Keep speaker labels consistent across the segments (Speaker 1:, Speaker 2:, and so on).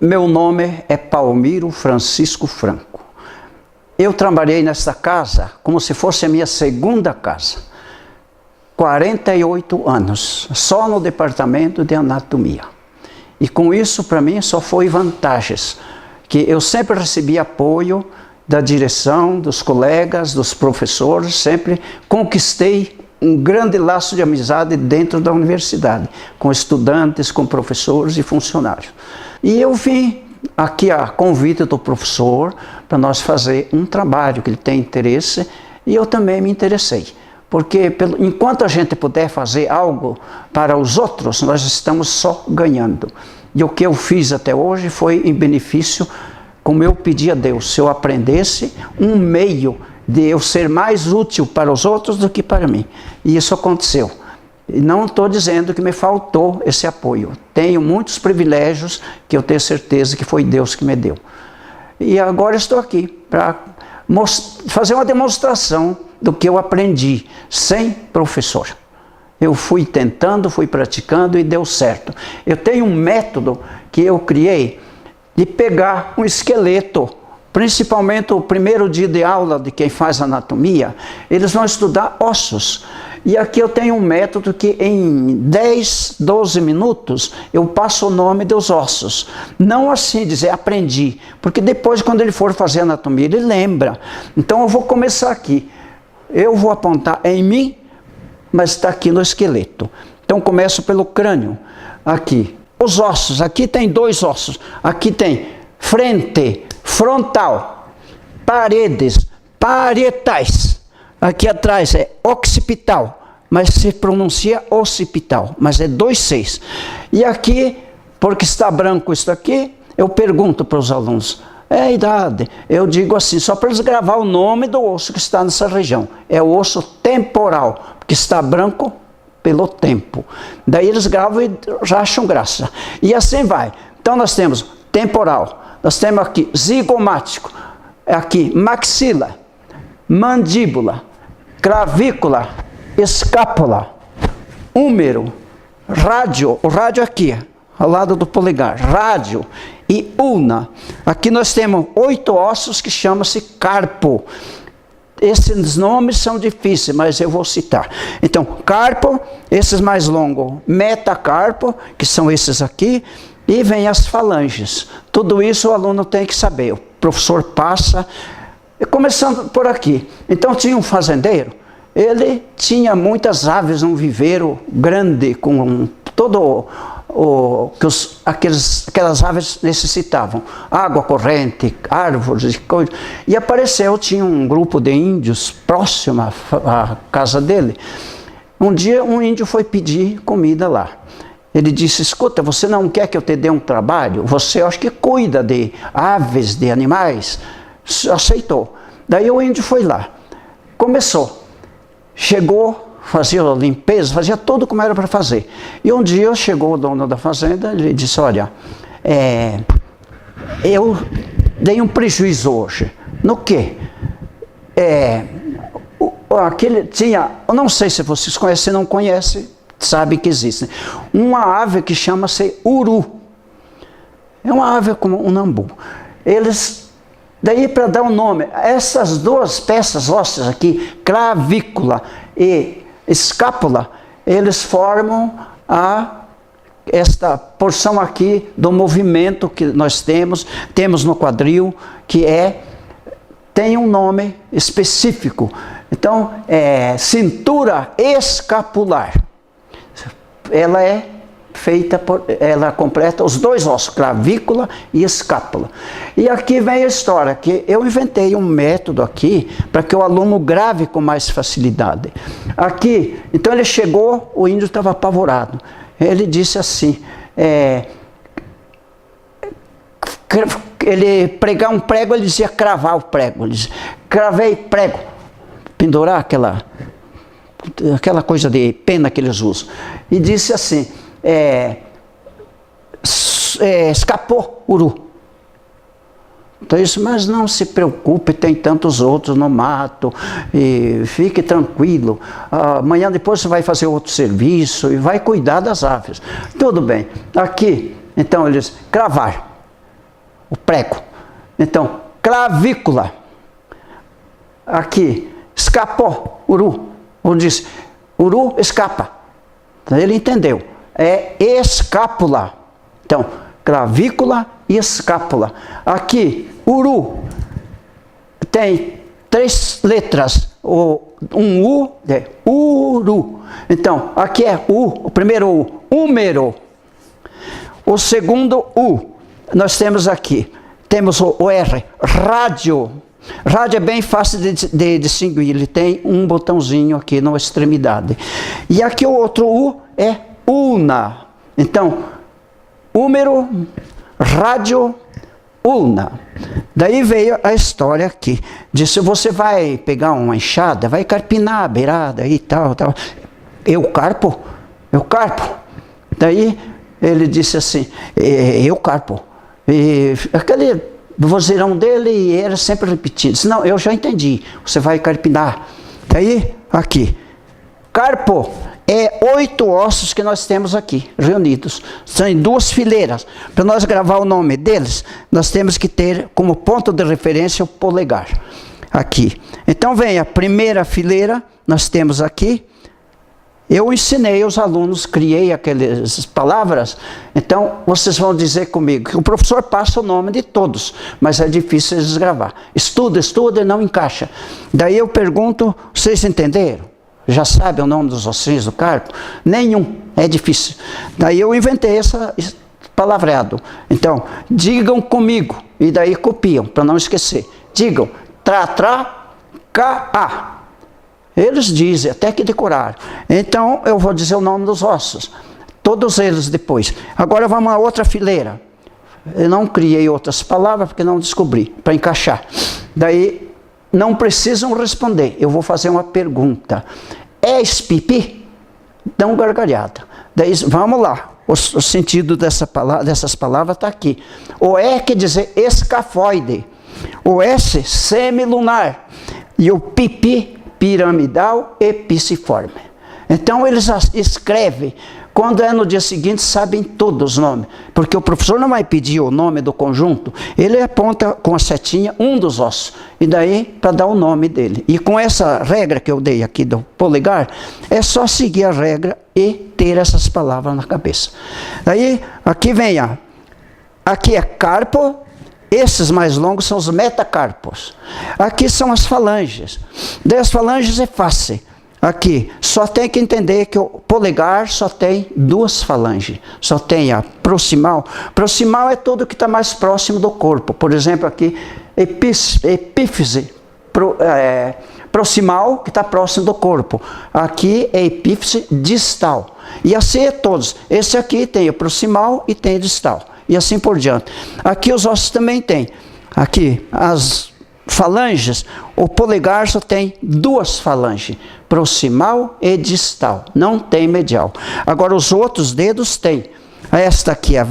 Speaker 1: Meu nome é Palmiro Francisco Franco. Eu trabalhei nesta casa como se fosse a minha segunda casa. 48 anos, só no departamento de anatomia. E com isso, para mim, só foi vantagens. Que eu sempre recebi apoio da direção, dos colegas, dos professores, sempre conquistei um grande laço de amizade dentro da universidade, com estudantes, com professores e funcionários. E eu vim aqui a convite do professor para nós fazer um trabalho que ele tem interesse, e eu também me interessei. Porque enquanto a gente puder fazer algo para os outros, nós estamos só ganhando. E o que eu fiz até hoje foi em benefício, como eu pedi a Deus, se eu aprendesse um meio de eu ser mais útil para os outros do que para mim. E isso aconteceu. E não estou dizendo que me faltou esse apoio. Tenho muitos privilégios que eu tenho certeza que foi Deus que me deu. E agora estou aqui para fazer uma demonstração do que eu aprendi sem professor. Eu fui tentando, fui praticando e deu certo. Eu tenho um método que eu criei de pegar um esqueleto, principalmente o primeiro dia de aula de quem faz anatomia, eles vão estudar ossos. E aqui eu tenho um método que em 10, 12 minutos eu passo o nome dos ossos. Não assim dizer aprendi, porque depois quando ele for fazer anatomia ele lembra. Então eu vou começar aqui. Eu vou apontar em mim, mas está aqui no esqueleto. Então começo pelo crânio. Aqui, os ossos. Aqui tem dois ossos. Aqui tem frente, frontal, paredes, parietais. Aqui atrás é occipital, mas se pronuncia occipital, mas é 2 E aqui, porque está branco isso aqui, eu pergunto para os alunos, é a idade. Eu digo assim, só para eles gravar o nome do osso que está nessa região. É o osso temporal, que está branco pelo tempo. Daí eles gravam e já acham graça. E assim vai. Então nós temos temporal, nós temos aqui zigomático, aqui maxila, mandíbula, clavícula, escápula, húmero, rádio, o rádio aqui, ao lado do polegar, rádio e ulna. Aqui nós temos 8 ossos que chamam-se carpo. Esses nomes são difíceis, mas eu vou citar. Então, carpo, esses mais longos, metacarpo, que são esses aqui, e vem as falanges. Tudo isso o aluno tem que saber. O professor passa, começando por aqui. Então tinha um fazendeiro, ele tinha muitas aves, um viveiro grande, com todo que aquelas aves necessitavam, água corrente, árvores e coisas. E apareceu, tinha um grupo de índios próximo à casa dele. Um dia um índio foi pedir comida lá. Ele disse, escuta, você não quer que eu te dê um trabalho? Você acho que cuida de aves, de animais? Aceitou. Daí o índio foi lá, começou, chegou, fazia a limpeza, fazia tudo como era para fazer. E um dia chegou o dono da fazenda, ele disse, olha, eu dei um prejuízo hoje. No quê? Aquele tinha, eu não sei se vocês conhecem, se não conhecem, sabe que existe. Uma ave que chama-se uru. É uma ave como um nambu. Daí para dar um nome, essas 2 peças ósseas aqui, clavícula e escápula, eles formam esta porção aqui do movimento que nós temos no quadril, que tem um nome específico. Então, cintura escapular. Ela ela completa os 2 ossos, clavícula e escápula. E aqui vem a história, que eu inventei um método aqui, para que o aluno grave com mais facilidade. Aqui, então ele chegou, o índio estava apavorado. Ele disse assim, ele pregar um prego, ele dizia cravar o prego. Ele dizia, cravei prego, pendurar aquela coisa de pena que eles usam. E disse assim, escapou uru. Então isso, mas não se preocupe, tem tantos outros no mato, e fique tranquilo, amanhã depois você vai fazer outro serviço e vai cuidar das aves. Tudo bem. Aqui, então eles cravar. o prego. Então, clavícula. Aqui, escapou, uru. Onde diz, uru escapa. Ele entendeu. É escápula. Então, clavícula e escápula. Aqui, uru. Tem 3 letras. Um U é uru. Então, aqui é U. O primeiro U, húmero. O segundo U. Nós temos aqui. Temos o R, rádio. Rádio é bem fácil de distinguir, ele tem um botãozinho aqui na extremidade. E aqui o outro U é ulna. Então, húmero, rádio, ulna. Daí veio a história aqui. Disse, você vai pegar uma enxada, vai carpinar a beirada e tal, tal. Eu carpo? Daí ele disse assim, eu carpo. E aquele vozeirão dele era sempre repetido. Disse, não, eu já entendi. Você vai carpinar. Daí, aqui. Carpo é 8 ossos que nós temos aqui, reunidos. São em 2 fileiras. Para nós gravar o nome deles, nós temos que ter como ponto de referência o polegar. Aqui. Então, vem a primeira fileira, nós temos aqui. Eu ensinei aos alunos, criei aquelas palavras, então vocês vão dizer comigo que o professor passa o nome de todos, mas é difícil eles gravar. Estuda e não encaixa. Daí eu pergunto, vocês entenderam? Já sabem o nome dos ossinhos do carpo? Nenhum, é difícil. Daí eu inventei esse palavreado. Então, digam comigo, e daí copiam, para não esquecer. Digam, cá. Eles dizem, até que decoraram. Então, eu vou dizer o nome dos ossos. Todos eles depois. Agora vamos a outra fileira. Eu não criei outras palavras, porque não descobri, para encaixar. Daí, não precisam responder. Eu vou fazer uma pergunta. És pipi? Dão gargalhada. Daí, vamos lá. O sentido dessas palavras está aqui. O E quer dizer escafoide. O S, semilunar. E o pipi, piramidal e piciforme. Então eles escrevem, quando é no dia seguinte sabem todos os nomes, porque o professor não vai pedir o nome do conjunto, ele aponta com a setinha um dos ossos, e daí para dar o nome dele. E com essa regra que eu dei aqui do polegar, é só seguir a regra e ter essas palavras na cabeça. Daí, aqui vem aqui é carpo. Esses mais longos são os metacarpos. Aqui são as falanges. Daí as falanges é fácil. Aqui, só tem que entender que o polegar só tem 2 falanges. Só tem a proximal. Proximal é tudo que está mais próximo do corpo. Por exemplo, aqui, epífise. Proximal, que está próximo do corpo. Aqui é epífise distal. E assim é todos. Esse aqui tem o proximal e tem o distal. E assim por diante. Aqui os ossos também tem. Aqui as falanges, o polegar só tem 2 falanges, proximal e distal. Não tem medial. Agora os outros dedos têm. Esta aqui é a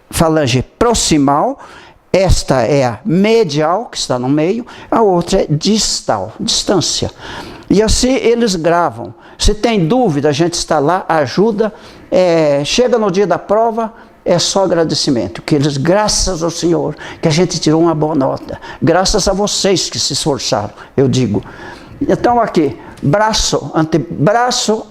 Speaker 1: falange proximal, esta é a medial, que está no meio, a outra é distal, distância. E assim eles gravam. Se tem dúvida, a gente está lá, ajuda. Chega no dia da prova, é só agradecimento, que eles, graças ao Senhor, que a gente tirou uma boa nota, graças a vocês que se esforçaram, eu digo. Então aqui, braço, antebraço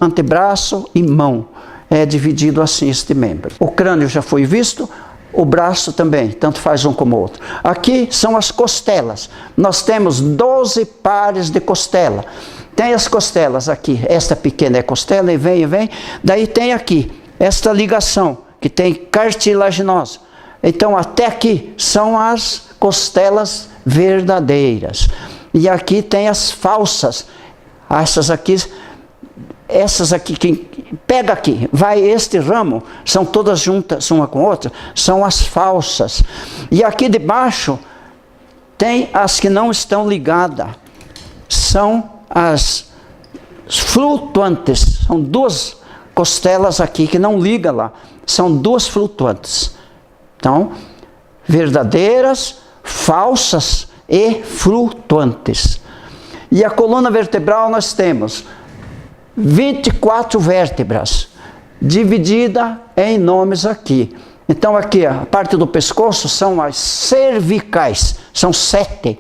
Speaker 1: e mão, é dividido assim este membro. O crânio já foi visto, o braço também, tanto faz um como o outro. Aqui são as costelas, nós temos 12 pares de costela. Tem as costelas aqui, esta pequena é costela, e vem, daí tem aqui, esta ligação, que tem cartilaginosa. Então, até aqui são as costelas verdadeiras. E aqui tem as falsas. Essas aqui, pega aqui, vai este ramo, são todas juntas uma com a outra, são as falsas. E aqui debaixo tem as que não estão ligadas. São as flutuantes. São 2 costelas aqui que não ligam lá. São 2 flutuantes. Então, verdadeiras, falsas e flutuantes. E a coluna vertebral nós temos 24 vértebras, dividida em nomes aqui. Então aqui a parte do pescoço são as cervicais, são 7.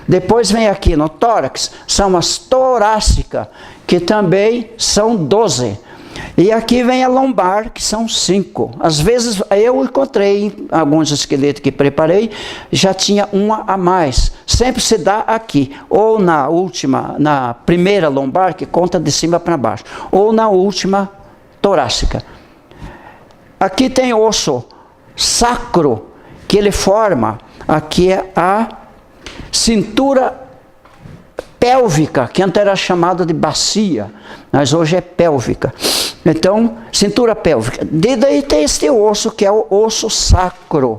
Speaker 1: Depois vem aqui no tórax, são as torácicas, que também são 12. E aqui vem a lombar, que são 5. Às vezes eu encontrei alguns esqueletos que preparei, já tinha uma a mais. Sempre se dá aqui, ou na primeira lombar, que conta de cima para baixo, ou na última torácica. Aqui tem osso sacro, que ele forma, aqui é a cintura pélvica, que antes era chamada de bacia, mas hoje é pélvica. Então, cintura pélvica. Daí tem este osso, que é o osso sacro,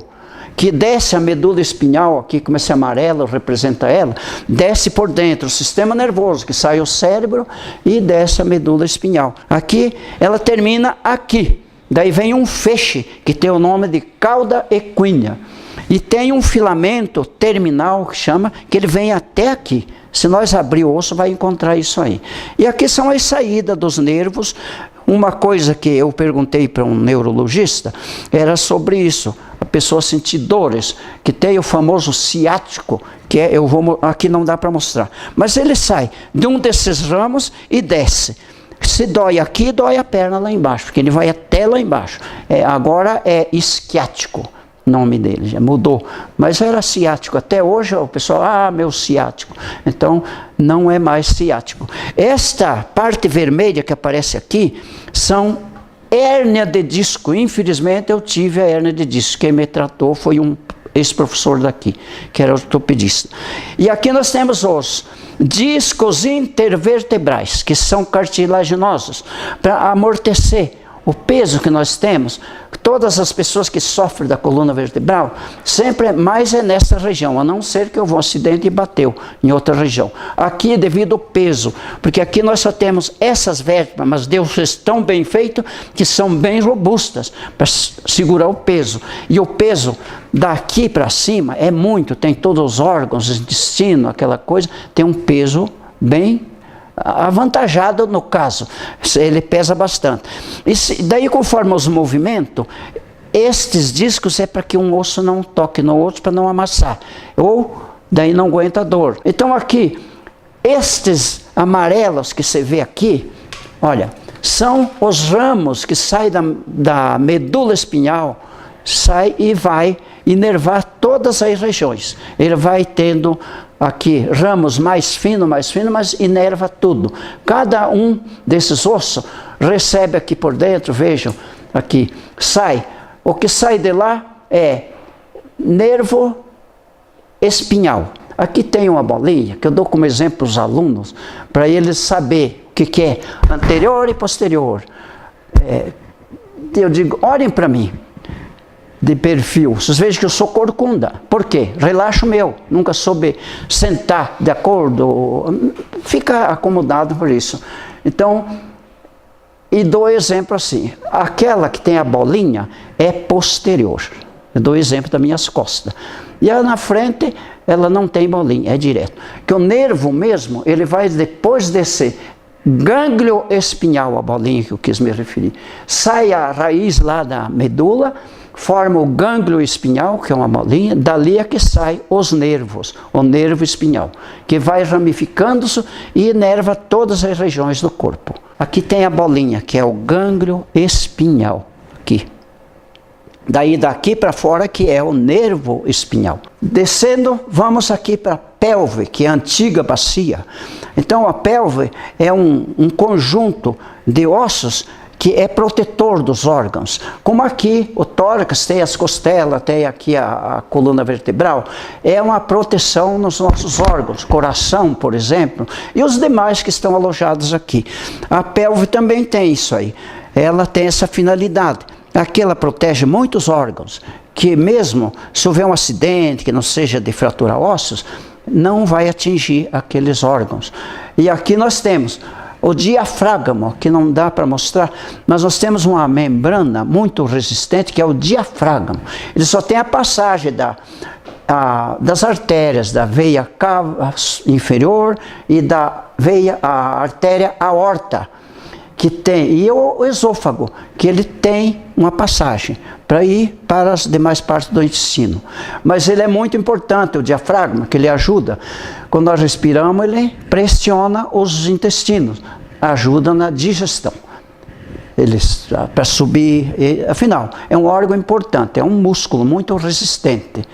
Speaker 1: que desce a medula espinhal, aqui como esse amarelo representa ela, desce por dentro o sistema nervoso, que sai o cérebro e desce a medula espinhal. Aqui, ela termina aqui. Daí vem um feixe, que tem o nome de cauda equínea. E tem um filamento terminal, que ele vem até aqui. Se nós abrir o osso, vai encontrar isso aí. E aqui são as saídas dos nervos. Uma coisa que eu perguntei para um neurologista era sobre isso. A pessoa sentir dores, que tem o famoso ciático, que é, aqui não dá para mostrar. Mas ele sai de um desses ramos e desce. Se dói aqui, dói a perna lá embaixo, porque ele vai até lá embaixo. Agora é isquiático. Nome dele, já mudou, mas era ciático, até hoje o pessoal, meu ciático, então não é mais ciático. Esta parte vermelha que aparece aqui, são hérnia de disco. Infelizmente eu tive a hérnia de disco, quem me tratou foi um ex-professor daqui, que era ortopedista. E aqui nós temos os discos intervertebrais, que são cartilaginosos, para amortecer o peso que nós temos. Todas as pessoas que sofrem da coluna vertebral, sempre mais é nessa região, a não ser que houve um acidente e bateu em outra região. Aqui devido ao peso, porque aqui nós só temos essas vértebras, mas Deus fez tão bem feito que são bem robustas para segurar o peso. E o peso daqui para cima é muito, tem todos os órgãos, intestino, aquela coisa, tem um peso bem avantajado no caso, ele pesa bastante. E daí, conforme os movimentos, estes discos é para que um osso não toque no outro, para não amassar, ou daí não aguenta dor. Então aqui, estes amarelos que você vê aqui, olha, são os ramos que saem da medula espinhal, sai e vai inervar todas as regiões. Ele vai tendo aqui ramos mais finos, mas inerva tudo. Cada um desses ossos recebe aqui por dentro, vejam, aqui, sai. O que sai de lá é nervo espinhal. Aqui tem uma bolinha, que eu dou como exemplo os alunos, para eles saberem o que é anterior e posterior. Eu digo, olhem para mim, de perfil, vocês vejam que eu sou corcunda. Por quê? Relaxo meu, nunca soube sentar de acordo, fica acomodado por isso. Então, e dou exemplo assim, aquela que tem a bolinha é posterior. Eu dou exemplo das minhas costas. E a na frente, ela não tem bolinha, é direto. Que o nervo mesmo, ele vai depois descer, gânglio espinhal, a bolinha que eu quis me referir. Sai a raiz lá da medula, forma o gânglio espinhal, que é uma bolinha, dali é que sai os nervos, o nervo espinhal, que vai ramificando-se e inerva todas as regiões do corpo. Aqui tem a bolinha, que é o gânglio espinhal, aqui. Daí daqui para fora que é o nervo espinhal. Descendo, vamos aqui para a pelve, que é a antiga bacia. Então a pelve é um conjunto de ossos que é protetor dos órgãos. Como aqui o tórax tem as costelas, tem aqui a coluna vertebral, é uma proteção nos nossos órgãos, coração, por exemplo, e os demais que estão alojados aqui. A pelve também tem isso aí, ela tem essa finalidade. Aqui ela protege muitos órgãos, que mesmo se houver um acidente que não seja de fratura ósseos, não vai atingir aqueles órgãos. E aqui nós temos o diafragma, que não dá para mostrar, mas nós temos uma membrana muito resistente, que é o diafragma. Ele só tem a passagem das artérias, da veia cava inferior e da veia, a artéria aorta, que tem, e o esôfago, que ele tem uma passagem para ir para as demais partes do intestino. Mas ele é muito importante, o diafragma, que ele ajuda. Quando nós respiramos, ele pressiona os intestinos, ajuda na digestão. Para subir, afinal, é um órgão importante, é um músculo muito resistente.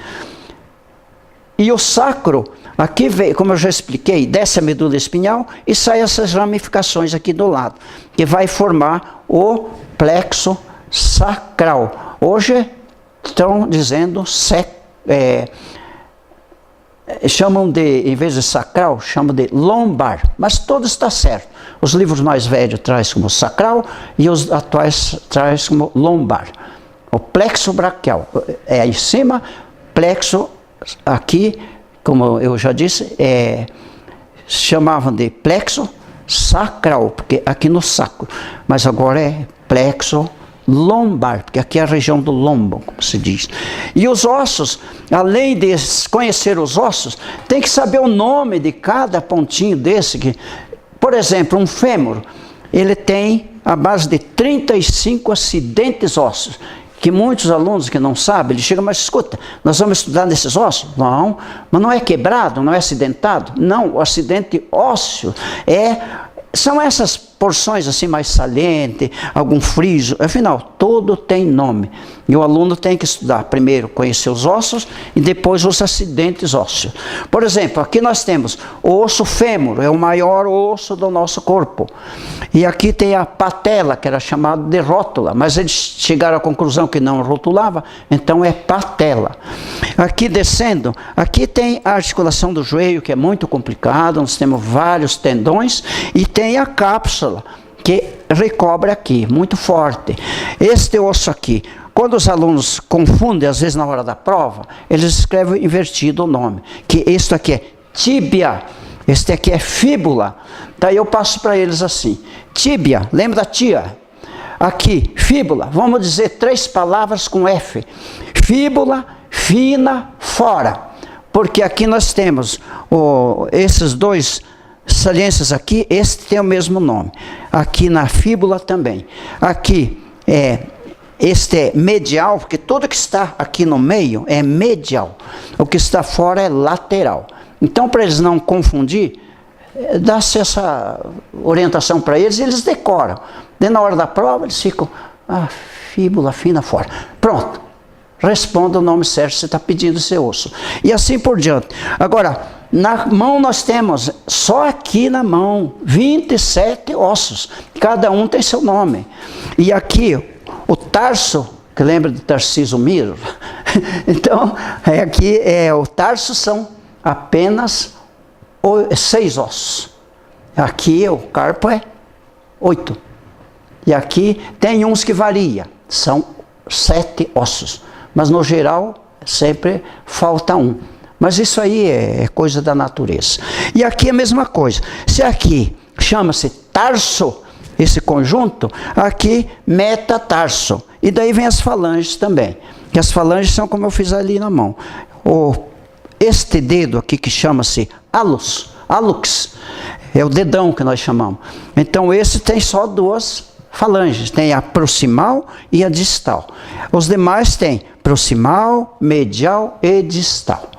Speaker 1: E o sacro, aqui vem, como eu já expliquei, desce a medula espinhal e sai essas ramificações aqui do lado, que vai formar o plexo sacral. Hoje estão dizendo, chamam de, em vez de sacral, chamam de lombar, mas tudo está certo. Os livros mais velhos trazem como sacral e os atuais trazem como lombar. O plexo braquial é aí em cima, plexo aqui, como eu já disse, chamavam de plexo sacral, porque aqui no sacro, mas agora é plexo lombar, porque aqui é a região do lombo, como se diz. E os ossos, além de conhecer os ossos, tem que saber o nome de cada pontinho desse. Por exemplo, um fêmur, ele tem a base de 35 acidentes ósseos, que muitos alunos que não sabem, eles chegam, mas escuta, nós vamos estudar nesses ossos? Não, mas não é quebrado, não é acidentado? Não, o acidente ósseo são essas porções assim mais salientes, algum friso, afinal, tudo tem nome. E o aluno tem que estudar, primeiro conhecer os ossos e depois os acidentes ósseos. Por exemplo, aqui nós temos o osso fêmur, é o maior osso do nosso corpo. E aqui tem a patela, que era chamada de rótula, mas eles chegaram à conclusão que não rotulava, então é patela. Aqui descendo, aqui tem a articulação do joelho, que é muito complicada, nós temos vários tendões, e tem a cápsula, que recobre aqui, muito forte. Este osso aqui, quando os alunos confundem, às vezes na hora da prova, eles escrevem invertido o nome, que este aqui é tíbia, este aqui é fíbula. Daí eu passo para eles assim, tíbia, lembra da tia? Aqui, fíbula, vamos dizer 3 palavras com F. Fíbula, fina, fora. Porque aqui nós temos esses dois saliências aqui, este tem o mesmo nome. Aqui na fíbula também. Aqui, este é medial, porque tudo que está aqui no meio é medial. O que está fora é lateral. Então, para eles não confundir, dá-se essa orientação para eles e eles decoram. Daí, na hora da prova, eles ficam, fíbula, fina, fora. Pronto. Responda o nome certo, você está pedindo seu osso. E assim por diante. Agora, na mão nós temos, só aqui na mão, 27 ossos. Cada um tem seu nome. E aqui, o tarso, que lembra de Tarcísio Miro? Então, aqui o tarso são apenas 6 ossos. Aqui o carpo é 8. E aqui tem uns que varia, são 7 ossos. Mas no geral, sempre falta um. Mas isso aí é coisa da natureza. E aqui é a mesma coisa. Se aqui chama-se tarso, esse conjunto, aqui metatarso. E daí vem as falanges também. Que as falanges são como eu fiz ali na mão. Este dedo aqui que chama-se hallux, é o dedão que nós chamamos. Então esse tem só 2 falanges, tem a proximal e a distal. Os demais têm proximal, medial e distal.